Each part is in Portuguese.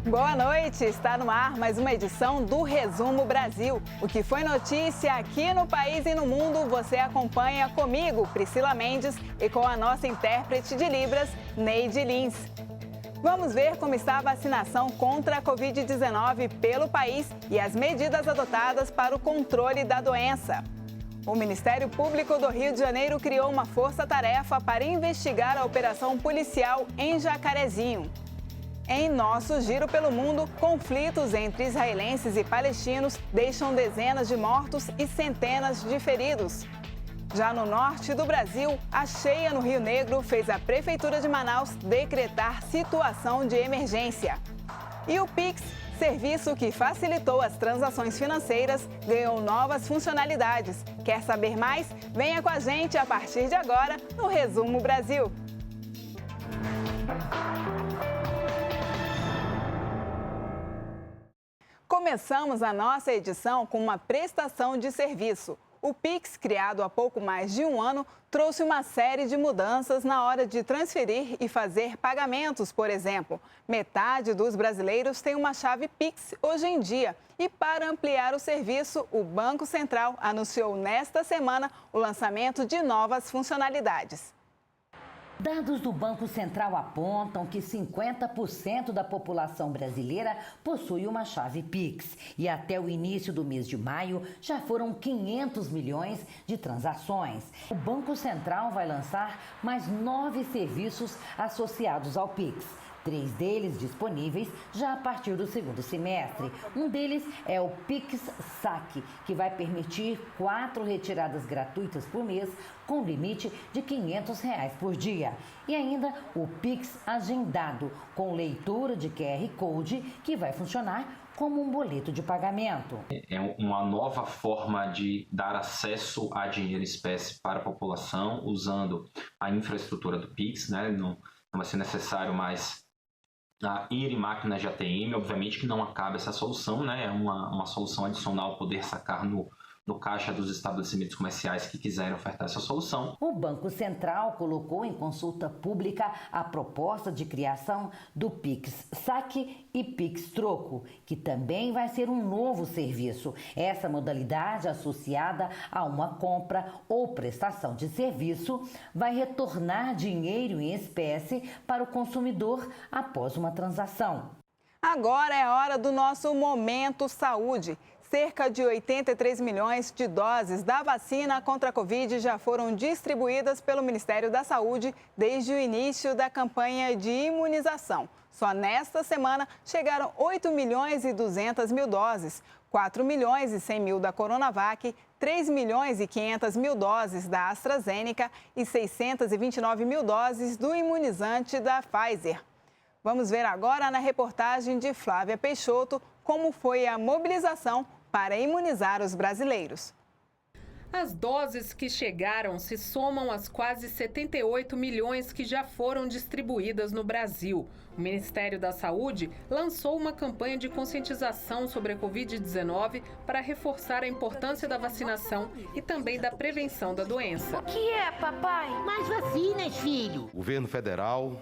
Boa noite, está no ar mais uma edição do Resumo Brasil. O que foi notícia aqui no país e no mundo, você acompanha comigo, Priscila Mendes, e com a nossa intérprete de Libras, Neide Lins. Vamos ver como está a vacinação contra a Covid-19 pelo país e as medidas adotadas para o controle da doença. O Ministério Público do Rio de Janeiro criou uma força-tarefa para investigar a operação policial em Jacarezinho. Em nosso giro pelo mundo, conflitos entre israelenses e palestinos deixam dezenas de mortos e centenas de feridos. Já no norte do Brasil, a cheia no Rio Negro fez a Prefeitura de Manaus decretar situação de emergência. E o Pix, serviço que facilitou as transações financeiras, ganhou novas funcionalidades. Quer saber mais? Venha com a gente a partir de agora no Resumo Brasil. Começamos a nossa edição com uma prestação de serviço. O Pix, criado há pouco mais de um ano, trouxe uma série de mudanças na hora de transferir e fazer pagamentos, por exemplo. Metade dos brasileiros tem uma chave Pix hoje em dia. E para ampliar o serviço, o Banco Central anunciou nesta semana o lançamento de novas funcionalidades. Dados do Banco Central apontam que 50% da população brasileira possui uma chave Pix. E até o início do mês de maio já foram 500 milhões de transações. O Banco Central vai lançar mais 9 serviços associados ao Pix. 3 deles disponíveis já a partir do segundo semestre. Um deles é o Pix Saque, que vai permitir 4 retiradas gratuitas por mês, com limite de R$ 500 por dia. E ainda o Pix Agendado, com leitura de QR Code, que vai funcionar como um boleto de pagamento. É uma nova forma de dar acesso a dinheiro em espécie para a população, usando a infraestrutura do Pix, né? Não vai ser necessário mais ir em máquinas de ATM. Obviamente que não acaba essa solução, né? É uma solução adicional poder sacar no caixa dos estabelecimentos comerciais que quiserem ofertar essa solução. O Banco Central colocou em consulta pública a proposta de criação do Pix Saque e Pix Troco, que também vai ser um novo serviço. Essa modalidade, associada a uma compra ou prestação de serviço, vai retornar dinheiro em espécie para o consumidor após uma transação. Agora é hora do nosso Momento Saúde. Cerca de 83 milhões de doses da vacina contra a Covid já foram distribuídas pelo Ministério da Saúde desde o início da campanha de imunização. Só nesta semana chegaram 8 milhões e 200 mil doses, 4 milhões e 100 mil da Coronavac, 3 milhões e 500 mil doses da AstraZeneca e 629 mil doses do imunizante da Pfizer. Vamos ver agora na reportagem de Flávia Peixoto como foi a mobilização para imunizar os brasileiros. As doses que chegaram se somam às quase 78 milhões que já foram distribuídas no Brasil. O Ministério da Saúde lançou uma campanha de conscientização sobre a Covid-19 para reforçar a importância da vacinação e também da prevenção da doença. O que é, papai? Mais vacinas, filho. O governo federal,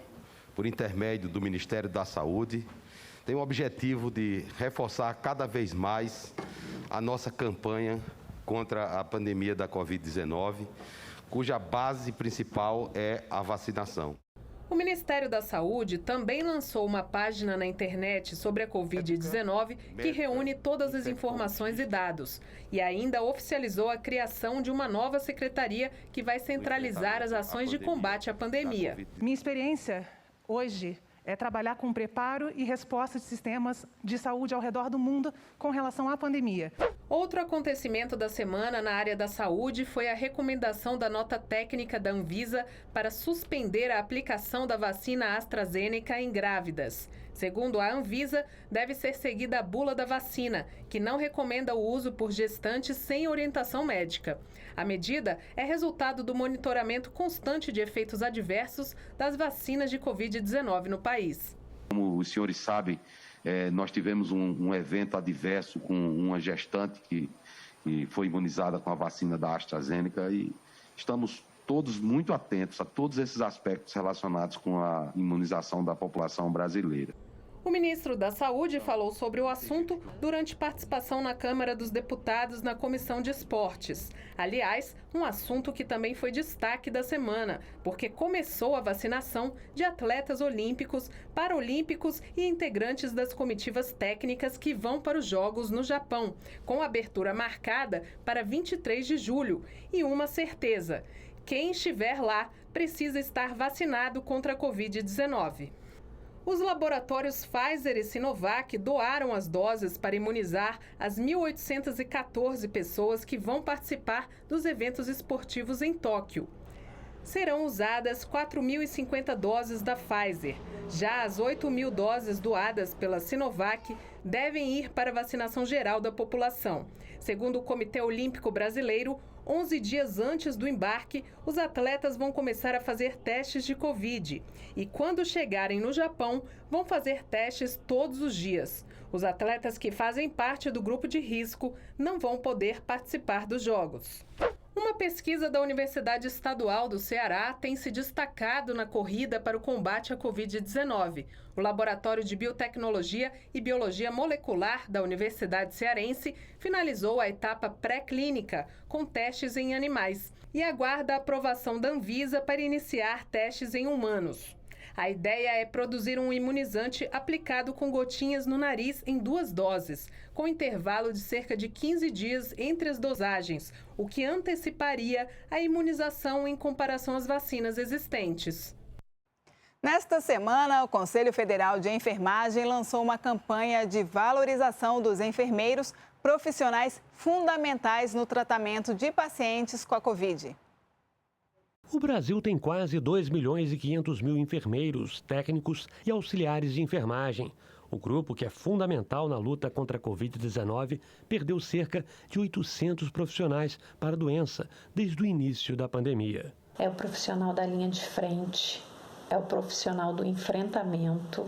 por intermédio do Ministério da Saúde, tem o objetivo de reforçar cada vez mais a nossa campanha contra a pandemia da Covid-19, cuja base principal é a vacinação. O Ministério da Saúde também lançou uma página na internet sobre a Covid-19 que reúne todas as informações e dados. E ainda oficializou a criação de uma nova secretaria que vai centralizar as ações de combate à pandemia. Minha experiência hoje é trabalhar com preparo e resposta de sistemas de saúde ao redor do mundo com relação à pandemia. Outro acontecimento da semana na área da saúde foi a recomendação da nota técnica da Anvisa para suspender a aplicação da vacina AstraZeneca em grávidas. Segundo a Anvisa, deve ser seguida a bula da vacina, que não recomenda o uso por gestantes sem orientação médica. A medida é resultado do monitoramento constante de efeitos adversos das vacinas de Covid-19 no país. Como os senhores sabem, nós tivemos um evento adverso com uma gestante que foi imunizada com a vacina da AstraZeneca e estamos todos muito atentos a todos esses aspectos relacionados com a imunização da população brasileira. O ministro da Saúde falou sobre o assunto durante participação na Câmara dos Deputados na Comissão de Esportes. Aliás, um assunto que também foi destaque da semana, porque começou a vacinação de atletas olímpicos, paralímpicos e integrantes das comitivas técnicas que vão para os Jogos no Japão, com abertura marcada para 23 de julho. E uma certeza: quem estiver lá precisa estar vacinado contra a Covid-19. Os laboratórios Pfizer e Sinovac doaram as doses para imunizar as 1.814 pessoas que vão participar dos eventos esportivos em Tóquio. Serão usadas 4.050 doses da Pfizer. Já as 8.000 doses doadas pela Sinovac devem ir para a vacinação geral da população. Segundo o Comitê Olímpico Brasileiro, 11 dias antes do embarque, os atletas vão começar a fazer testes de Covid. E quando chegarem no Japão, vão fazer testes todos os dias. Os atletas que fazem parte do grupo de risco não vão poder participar dos Jogos. Uma pesquisa da Universidade Estadual do Ceará tem se destacado na corrida para o combate à Covid-19. O Laboratório de Biotecnologia e Biologia Molecular da Universidade Cearense finalizou a etapa pré-clínica, com testes em animais, e aguarda a aprovação da Anvisa para iniciar testes em humanos. A ideia é produzir um imunizante aplicado com gotinhas no nariz em 2 doses, com intervalo de cerca de 15 dias entre as dosagens, o que anteciparia a imunização em comparação às vacinas existentes. Nesta semana, o Conselho Federal de Enfermagem lançou uma campanha de valorização dos enfermeiros, profissionais fundamentais no tratamento de pacientes com a Covid. O Brasil tem quase 2.500.000 enfermeiros, técnicos e auxiliares de enfermagem. O grupo, que é fundamental na luta contra a Covid-19, perdeu cerca de 800 profissionais para a doença desde o início da pandemia. É o profissional da linha de frente, é o profissional do enfrentamento,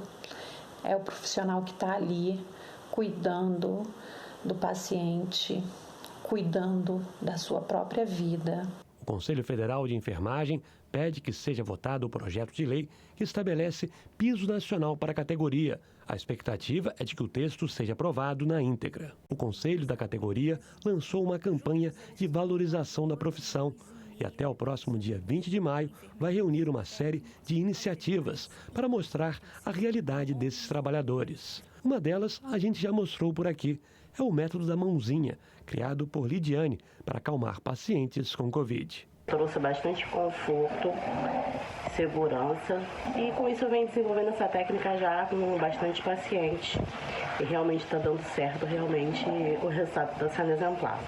é o profissional que está ali cuidando do paciente, cuidando da sua própria vida. O Conselho Federal de Enfermagem pede que seja votado o projeto de lei que estabelece piso nacional para a categoria. A expectativa é de que o texto seja aprovado na íntegra. O Conselho da categoria lançou uma campanha de valorização da profissão e até o próximo dia 20 de maio vai reunir uma série de iniciativas para mostrar a realidade desses trabalhadores. Uma delas a gente já mostrou por aqui. É o método da mãozinha, criado por Lidiane para acalmar pacientes com Covid. Trouxe bastante conforto, segurança e com isso eu venho desenvolvendo essa técnica já com bastante paciente e realmente está dando certo, realmente o resultado está sendo exemplar.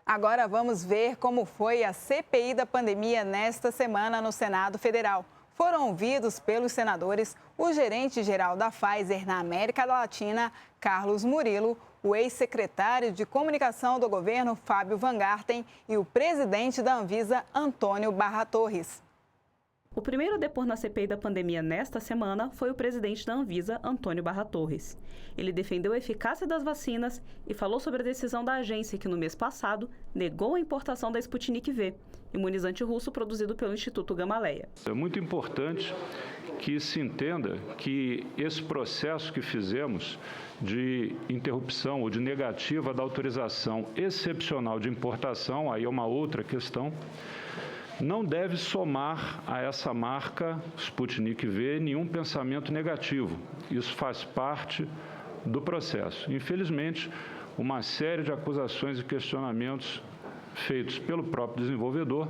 Agora vamos ver como foi a CPI da pandemia nesta semana no Senado Federal. Foram ouvidos pelos senadores o gerente-geral da Pfizer na América Latina, Carlos Murilo, o ex-secretário de Comunicação do governo, Fábio Van Garten, e o presidente da Anvisa, Antônio Barra Torres. O primeiro a depor na CPI da pandemia nesta semana foi o presidente da Anvisa, Antônio Barra Torres. Ele defendeu a eficácia das vacinas e falou sobre a decisão da agência que, no mês passado, negou a importação da Sputnik V, imunizante russo produzido pelo Instituto Gamaleya. É muito importante que se entenda que esse processo que fizemos de interrupção ou de negativa da autorização excepcional de importação, aí é uma outra questão, não deve somar a essa marca Sputnik V nenhum pensamento negativo. Isso faz parte do processo. Infelizmente, uma série de acusações e questionamentos feitos pelo próprio desenvolvedor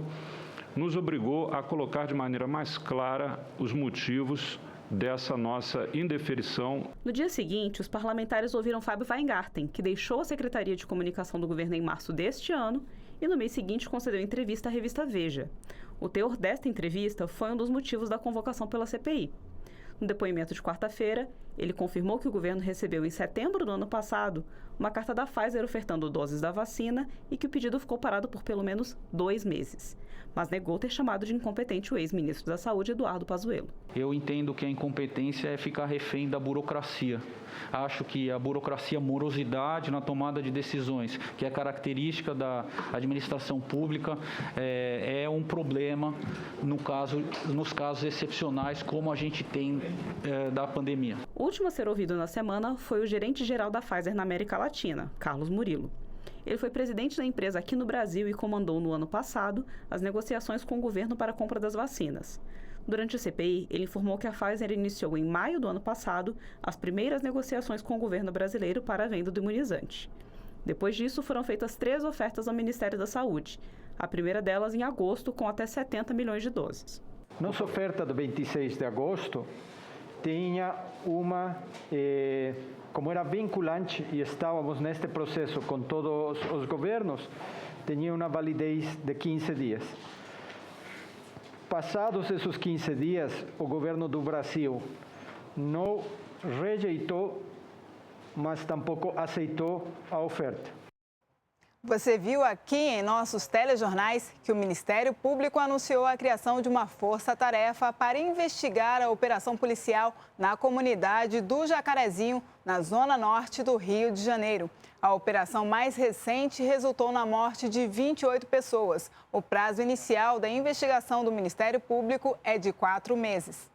nos obrigou a colocar de maneira mais clara os motivos dessa nossa indeferição. No dia seguinte, os parlamentares ouviram Fábio Van Garten, que deixou a Secretaria de Comunicação do governo em março deste ano e no mês seguinte concedeu entrevista à revista Veja. O teor desta entrevista foi um dos motivos da convocação pela CPI. No depoimento de quarta-feira, ele confirmou que o governo recebeu em setembro do ano passado uma carta da Pfizer ofertando doses da vacina e que o pedido ficou parado por pelo menos 2 meses. mas negou ter chamado de incompetente o ex-ministro da Saúde, Eduardo Pazuello. Eu entendo que a incompetência é ficar refém da burocracia. Acho que a burocracia, a morosidade na tomada de decisões, que é característica da administração pública, é um problema nos casos excepcionais como a gente tem da pandemia. O último a ser ouvido na semana foi o gerente-geral da Pfizer na América Latina, Carlos Murilo. Ele foi presidente da empresa aqui no Brasil e comandou no ano passado as negociações com o governo para a compra das vacinas. Durante o CPI, ele informou que a Pfizer iniciou em maio do ano passado as primeiras negociações com o governo brasileiro para a venda do imunizante. Depois disso, foram feitas 3 ofertas ao Ministério da Saúde. A primeira delas em agosto, com até 70 milhões de doses. Nossa oferta do 26 de agosto tinha uma... Como era vinculante e estávamos neste processo com todos os governos, tinha uma validez de 15 dias. Passados esses 15 dias, o governo do Brasil não rejeitou, mas tampouco aceitou a oferta. Você viu aqui em nossos telejornais que o Ministério Público anunciou a criação de uma força-tarefa para investigar a operação policial na comunidade do Jacarezinho, na zona norte do Rio de Janeiro. A operação mais recente resultou na morte de 28 pessoas. O prazo inicial da investigação do Ministério Público é de 4 meses.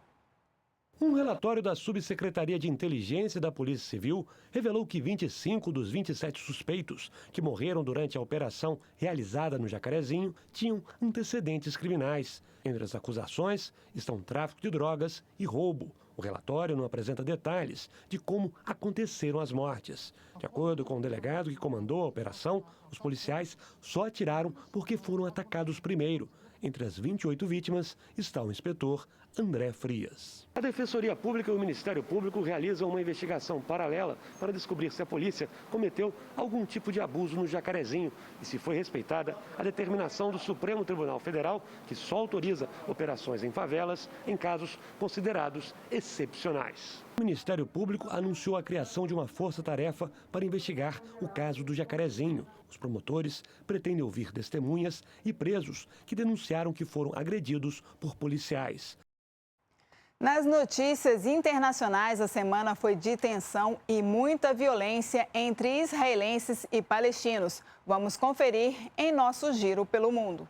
Um relatório da Subsecretaria de Inteligência da Polícia Civil revelou que 25 dos 27 suspeitos que morreram durante a operação realizada no Jacarezinho tinham antecedentes criminais. Entre as acusações estão tráfico de drogas e roubo. O relatório não apresenta detalhes de como aconteceram as mortes. De acordo com o delegado que comandou a operação, os policiais só atiraram porque foram atacados primeiro. Entre as 28 vítimas está o inspetor André Frias. A Defensoria Pública e o Ministério Público realizam uma investigação paralela para descobrir se a polícia cometeu algum tipo de abuso no Jacarezinho e se foi respeitada a determinação do Supremo Tribunal Federal, que só autoriza operações em favelas em casos considerados excepcionais. O Ministério Público anunciou a criação de uma força-tarefa para investigar o caso do Jacarezinho. Os promotores pretendem ouvir testemunhas e presos que denunciaram que foram agredidos por policiais. Nas notícias internacionais, a semana foi de tensão e muita violência entre israelenses e palestinos. Vamos conferir em nosso giro pelo mundo.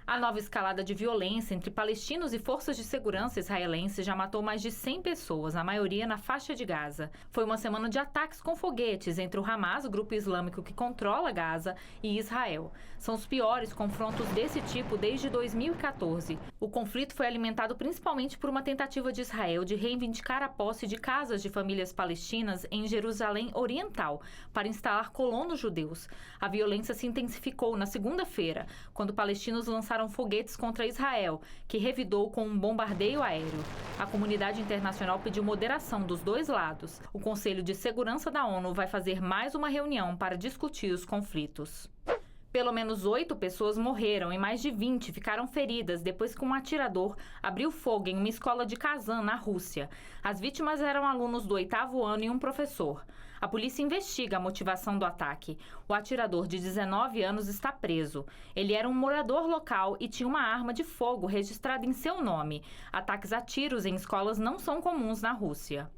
A nova escalada de violência entre palestinos e forças de segurança israelenses já matou mais de 100 pessoas, a maioria na faixa de Gaza. Foi uma semana de ataques com foguetes entre o Hamas, o grupo islâmico que controla Gaza, e Israel. São os piores confrontos desse tipo desde 2014. O conflito foi alimentado principalmente por uma tentativa de Israel de reivindicar a posse de casas de famílias palestinas em Jerusalém Oriental para instalar colonos judeus. A violência se intensificou na segunda-feira, quando palestinos lançaram foguetes contra Israel, que revidou com um bombardeio aéreo. A comunidade internacional pediu moderação dos dois lados. O Conselho de Segurança da ONU vai fazer mais uma reunião para discutir os conflitos. Pelo menos 8 pessoas morreram e mais de 20 ficaram feridas depois que um atirador abriu fogo em uma escola de Kazan, na Rússia. As vítimas eram alunos do 8º ano e um professor. A polícia investiga a motivação do ataque. O atirador, de 19 anos, está preso. Ele era um morador local e tinha uma arma de fogo registrada em seu nome. Ataques a tiros em escolas não são comuns na Rússia.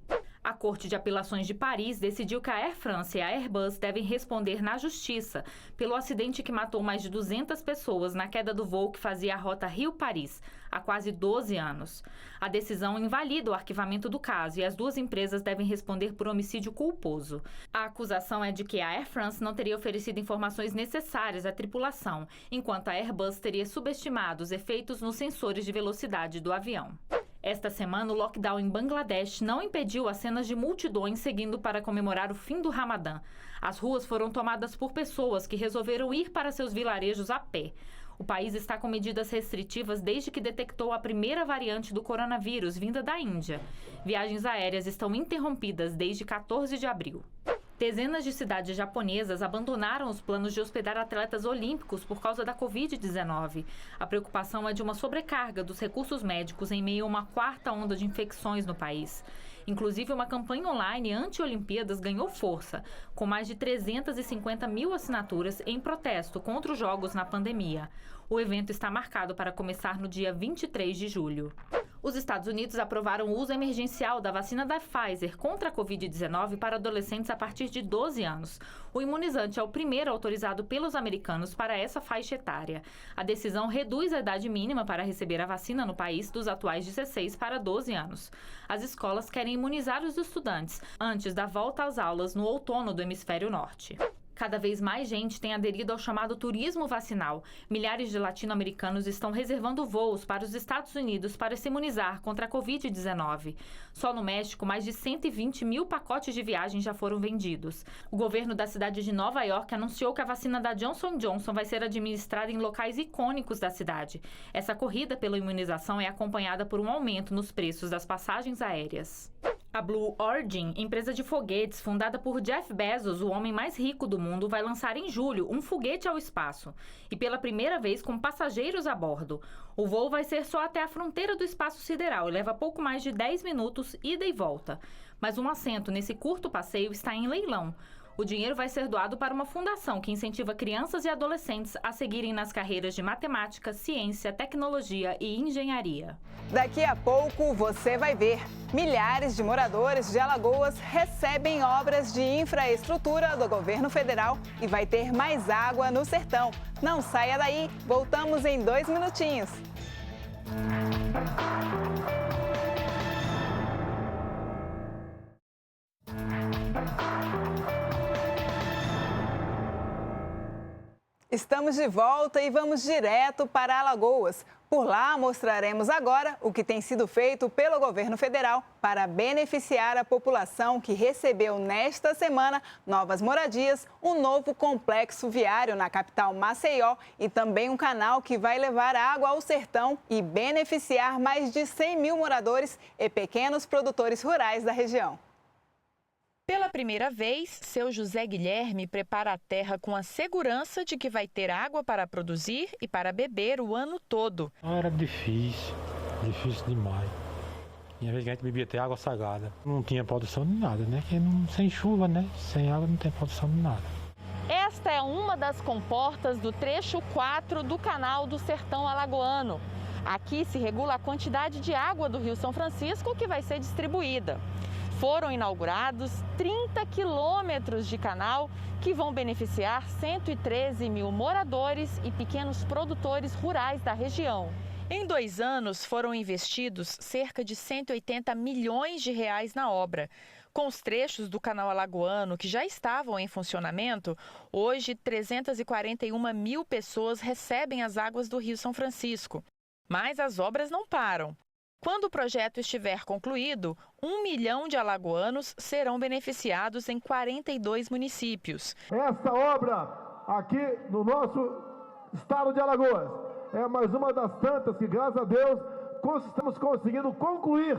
A Corte de Apelações de Paris decidiu que a Air France e a Airbus devem responder na justiça pelo acidente que matou mais de 200 pessoas na queda do voo que fazia a rota Rio-Paris há quase 12 anos. A decisão invalida o arquivamento do caso e as duas empresas devem responder por homicídio culposo. A acusação é de que a Air France não teria oferecido informações necessárias à tripulação, enquanto a Airbus teria subestimado os efeitos nos sensores de velocidade do avião. Esta semana, o lockdown em Bangladesh não impediu as cenas de multidões seguindo para comemorar o fim do Ramadã. As ruas foram tomadas por pessoas que resolveram ir para seus vilarejos a pé. O país está com medidas restritivas desde que detectou a primeira variante do coronavírus vinda da Índia. Viagens aéreas estão interrompidas desde 14 de abril. Dezenas de cidades japonesas abandonaram os planos de hospedar atletas olímpicos por causa da Covid-19. A preocupação é de uma sobrecarga dos recursos médicos em meio a uma quarta onda de infecções no país. Inclusive, uma campanha online anti-Olimpíadas ganhou força, com mais de 350 mil assinaturas em protesto contra os Jogos na pandemia. O evento está marcado para começar no dia 23 de julho. Os Estados Unidos aprovaram o uso emergencial da vacina da Pfizer contra a Covid-19 para adolescentes a partir de 12 anos. O imunizante é o primeiro autorizado pelos americanos para essa faixa etária. A decisão reduz a idade mínima para receber a vacina no país dos atuais 16 para 12 anos. As escolas querem imunizar os estudantes antes da volta às aulas no outono do hemisfério norte. Cada vez mais gente tem aderido ao chamado turismo vacinal. Milhares de latino-americanos estão reservando voos para os Estados Unidos para se imunizar contra a Covid-19. Só no México, mais de 120 mil pacotes de viagem já foram vendidos. O governo da cidade de Nova York anunciou que a vacina da Johnson & Johnson vai ser administrada em locais icônicos da cidade. Essa corrida pela imunização é acompanhada por um aumento nos preços das passagens aéreas. A Blue Origin, empresa de foguetes fundada por Jeff Bezos, o homem mais rico do mundo, vai lançar em julho um foguete ao espaço. E pela primeira vez com passageiros a bordo. O voo vai ser só até a fronteira do espaço sideral e leva pouco mais de 10 minutos ida e volta. Mas um assento nesse curto passeio está em leilão. O dinheiro vai ser doado para uma fundação que incentiva crianças e adolescentes a seguirem nas carreiras de matemática, ciência, tecnologia e engenharia. Daqui a pouco você vai ver. Milhares de moradores de Alagoas recebem obras de infraestrutura do governo federal e vai ter mais água no sertão. Não saia daí, voltamos em 2 minutinhos. Estamos de volta e vamos direto para Alagoas. Por lá, mostraremos agora o que tem sido feito pelo governo federal para beneficiar a população que recebeu nesta semana novas moradias, um novo complexo viário na capital Maceió e também um canal que vai levar água ao sertão e beneficiar mais de 100 mil moradores e pequenos produtores rurais da região. Pela primeira vez, seu José Guilherme prepara a terra com a segurança de que vai ter água para produzir e para beber o ano todo. Era difícil demais. E às vezes a gente bebia até água salgada. Não tinha produção de nada, né? Porque sem chuva, né? Sem água não tem produção de nada. Esta é uma das comportas do trecho 4 do canal do Sertão Alagoano. Aqui se regula a quantidade de água do Rio São Francisco que vai ser distribuída. Foram inaugurados 30 quilômetros de canal que vão beneficiar 113 mil moradores e pequenos produtores rurais da região. Em 2 anos, foram investidos cerca de 180 milhões de reais na obra. Com os trechos do canal alagoano que já estavam em funcionamento, hoje 341 mil pessoas recebem as águas do Rio São Francisco. Mas as obras não param. Quando o projeto estiver concluído, 1 milhão de alagoanos serão beneficiados em 42 municípios. Essa obra aqui no nosso estado de Alagoas é mais uma das tantas que, graças a Deus, estamos conseguindo concluir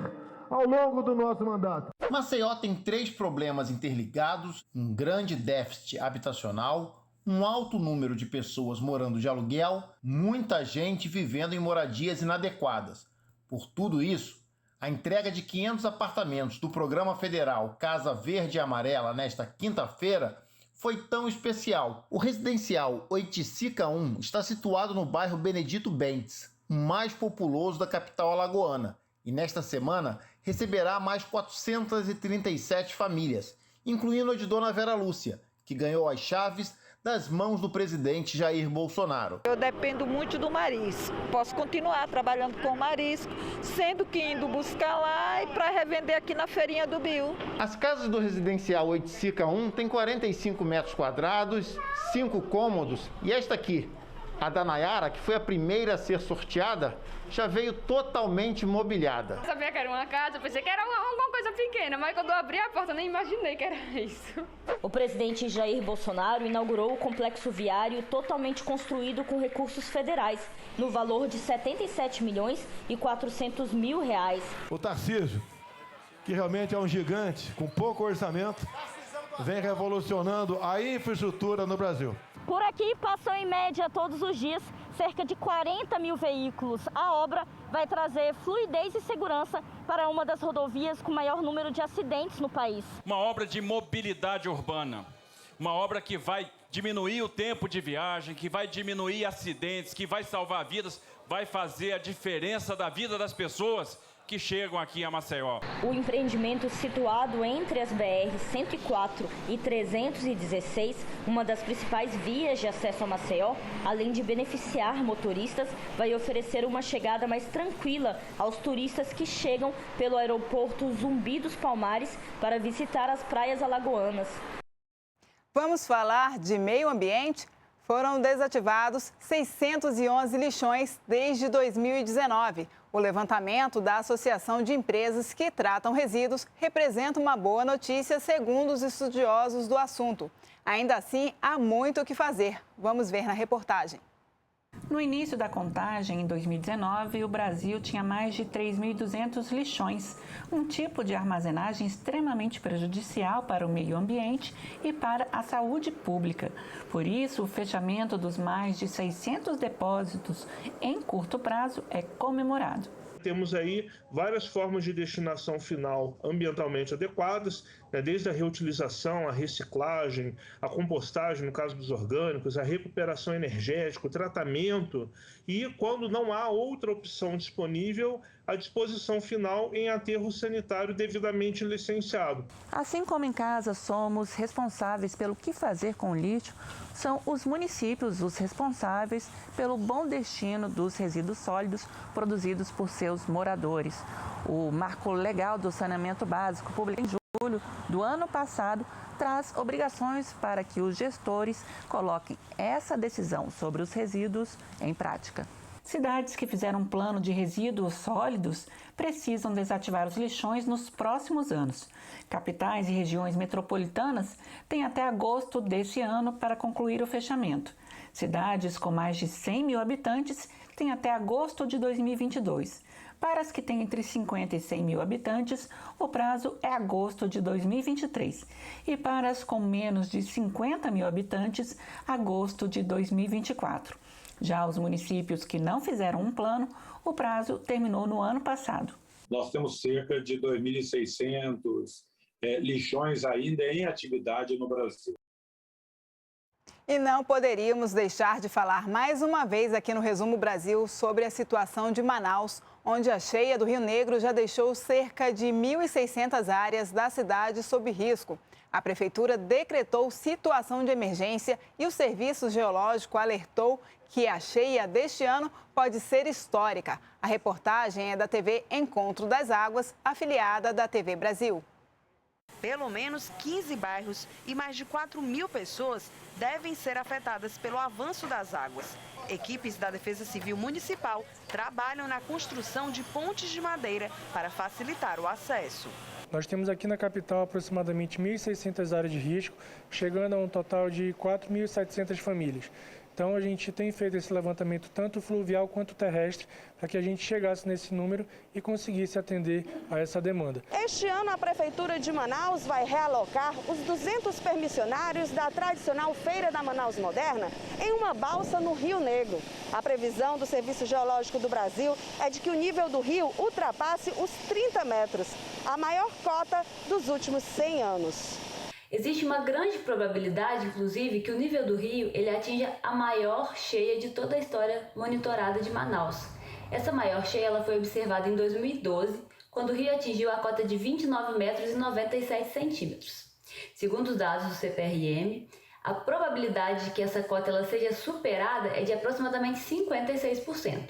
ao longo do nosso mandato. Maceió tem 3 problemas interligados: um grande déficit habitacional, um alto número de pessoas morando de aluguel, muita gente vivendo em moradias inadequadas. Por tudo isso, a entrega de 500 apartamentos do Programa Federal Casa Verde e Amarela nesta quinta-feira foi tão especial. O residencial Oiticica 1 está situado no bairro Benedito Bentes, o mais populoso da capital alagoana, e nesta semana receberá mais 437 famílias, incluindo a de Dona Vera Lúcia, que ganhou as chaves das mãos do presidente Jair Bolsonaro. Eu dependo muito do marisco. Posso continuar trabalhando com marisco, sendo que indo buscar lá e para revender aqui na feirinha do Biú. As casas do residencial Oiticica 1 têm 45 metros quadrados, 5 cômodos, e esta aqui, a da Nayara, que foi a primeira a ser sorteada, já veio totalmente mobiliada. Eu sabia que era uma casa, eu pensei que era alguma coisa pequena, mas quando eu abri a porta eu nem imaginei que era isso. O presidente Jair Bolsonaro inaugurou o complexo viário totalmente construído com recursos federais, no valor de 77 milhões e 400 mil reais. O Tarcísio, que realmente é um gigante, com pouco orçamento, vem revolucionando a infraestrutura no Brasil. Por aqui passam em média todos os dias cerca de 40 mil veículos. A obra vai trazer fluidez e segurança para uma das rodovias com maior número de acidentes no país. Uma obra de mobilidade urbana, uma obra que vai diminuir o tempo de viagem, que vai diminuir acidentes, que vai salvar vidas, vai fazer a diferença da vida das pessoas que chegam aqui a Maceió. O empreendimento situado entre as BR-104 e 316, uma das principais vias de acesso a Maceió, além de beneficiar motoristas, vai oferecer uma chegada mais tranquila aos turistas que chegam pelo aeroporto Zumbi dos Palmares para visitar as praias alagoanas. Vamos falar de meio ambiente? Foram desativados 611 lixões desde 2019. O levantamento da Associação de Empresas que Tratam Resíduos representa uma boa notícia, segundo os estudiosos do assunto. Ainda assim, há muito o que fazer. Vamos ver na reportagem. No início da contagem, em 2019, o Brasil tinha mais de 3.200 lixões, um tipo de armazenagem extremamente prejudicial para o meio ambiente e para a saúde pública. Por isso, o fechamento dos mais de 600 depósitos em curto prazo é comemorado. Temos aí várias formas de destinação final ambientalmente adequadas, desde a reutilização, a reciclagem, a compostagem, no caso dos orgânicos, a recuperação energética, o tratamento e, quando não há outra opção disponível, a disposição final em aterro sanitário devidamente licenciado. Assim como em casa somos responsáveis pelo que fazer com o lixo, são os municípios os responsáveis pelo bom destino dos resíduos sólidos produzidos por seus moradores. O Marco Legal do Saneamento Básico, publicado em julho do ano passado, traz obrigações para que os gestores coloquem essa decisão sobre os resíduos em prática. Cidades que fizeram um plano de resíduos sólidos precisam desativar os lixões nos próximos anos. Capitais e regiões metropolitanas têm até agosto desse ano para concluir o fechamento. Cidades com mais de 100 mil habitantes têm até agosto de 2022. Para as que têm entre 50 e 100 mil habitantes, o prazo é agosto de 2023. E para as com menos de 50 mil habitantes, agosto de 2024. Já os municípios que não fizeram um plano, o prazo terminou no ano passado. Nós temos cerca de 2.600 lixões ainda em atividade no Brasil. E não poderíamos deixar de falar mais uma vez aqui no Resumo Brasil sobre a situação de Manaus, onde a cheia do Rio Negro já deixou cerca de 1.600 áreas da cidade sob risco. A Prefeitura decretou situação de emergência e o Serviço Geológico alertou que a cheia deste ano pode ser histórica. A reportagem é da TV Encontro das Águas, afiliada da TV Brasil. Pelo menos 15 bairros e mais de 4.000 pessoas devem ser afetadas pelo avanço das águas. Equipes da Defesa Civil Municipal trabalham na construção de pontes de madeira para facilitar o acesso. Nós temos aqui na capital aproximadamente 1.600 áreas de risco, chegando a um total de 4.700 famílias. Então a gente tem feito esse levantamento tanto fluvial quanto terrestre para que a gente chegasse nesse número e conseguisse atender a essa demanda. Este ano a Prefeitura de Manaus vai realocar os 200 permissionários da tradicional Feira da Manaus Moderna em uma balsa no Rio Negro. A previsão do Serviço Geológico do Brasil é de que o nível do rio ultrapasse os 30 metros, a maior cota dos últimos 100 anos. Existe uma grande probabilidade, inclusive, que o nível do rio ele atinja a maior cheia de toda a história monitorada de Manaus. Essa maior cheia ela foi observada em 2012, quando o rio atingiu a cota de 29 metros e 97 centímetros. Segundo os dados do CPRM, a probabilidade de que essa cota ela seja superada é de aproximadamente 56%.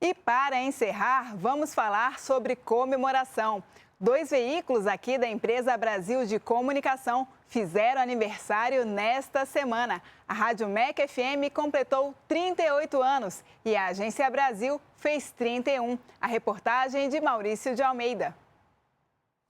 E para encerrar, vamos falar sobre comemoração. 2 veículos aqui da empresa Brasil de Comunicação fizeram aniversário nesta semana. A Rádio MEC FM completou 38 anos e a Agência Brasil fez 31. A reportagem de Maurício de Almeida.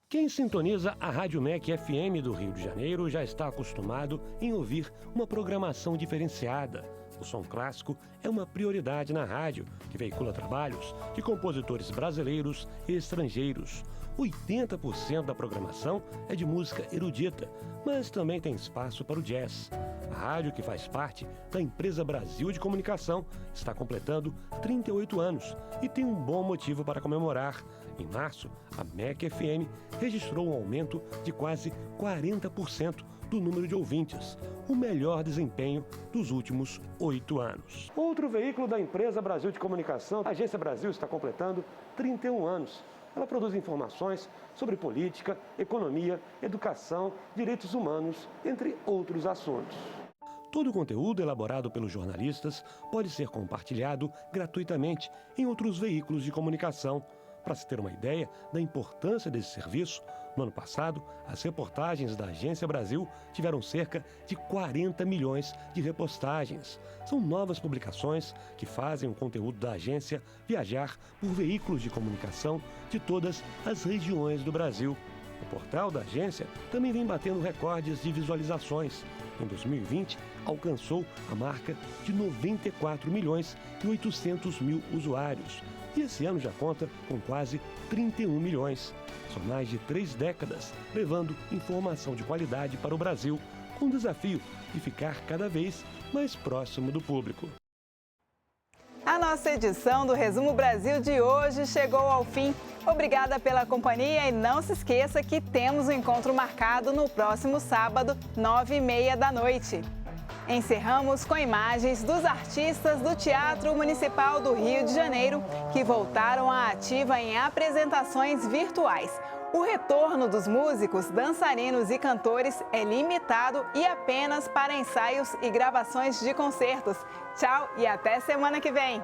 Quem sintoniza a Rádio MEC FM do Rio de Janeiro já está acostumado em ouvir uma programação diferenciada. O som clássico é uma prioridade na rádio, que veicula trabalhos de compositores brasileiros e estrangeiros. 80% da programação é de música erudita, mas também tem espaço para o jazz. A rádio, que faz parte da Empresa Brasil de Comunicação, está completando 38 anos e tem um bom motivo para comemorar. Em março, a MEC FM registrou um aumento de quase 40% do número de ouvintes, o melhor desempenho dos últimos 8 anos. Outro veículo da Empresa Brasil de Comunicação, a Agência Brasil, está completando 31 anos. Ela produz informações sobre política, economia, educação, direitos humanos, entre outros assuntos. Todo o conteúdo elaborado pelos jornalistas pode ser compartilhado gratuitamente em outros veículos de comunicação. Para se ter uma ideia da importância desse serviço, no ano passado, as reportagens da Agência Brasil tiveram cerca de 40 milhões de repostagens. São novas publicações que fazem o conteúdo da agência viajar por veículos de comunicação de todas as regiões do Brasil. O portal da agência também vem batendo recordes de visualizações. Em 2020, alcançou a marca de 94 milhões e 800 mil usuários. E esse ano já conta com quase 31 milhões. São mais de 3 décadas levando informação de qualidade para o Brasil, com o desafio de ficar cada vez mais próximo do público. A nossa edição do Resumo Brasil de hoje chegou ao fim. Obrigada pela companhia e não se esqueça que temos um encontro marcado no próximo sábado, 9h30 da noite. Encerramos com imagens dos artistas do Teatro Municipal do Rio de Janeiro, que voltaram à ativa em apresentações virtuais. O retorno dos músicos, dançarinos e cantores é limitado e apenas para ensaios e gravações de concertos. Tchau e até semana que vem!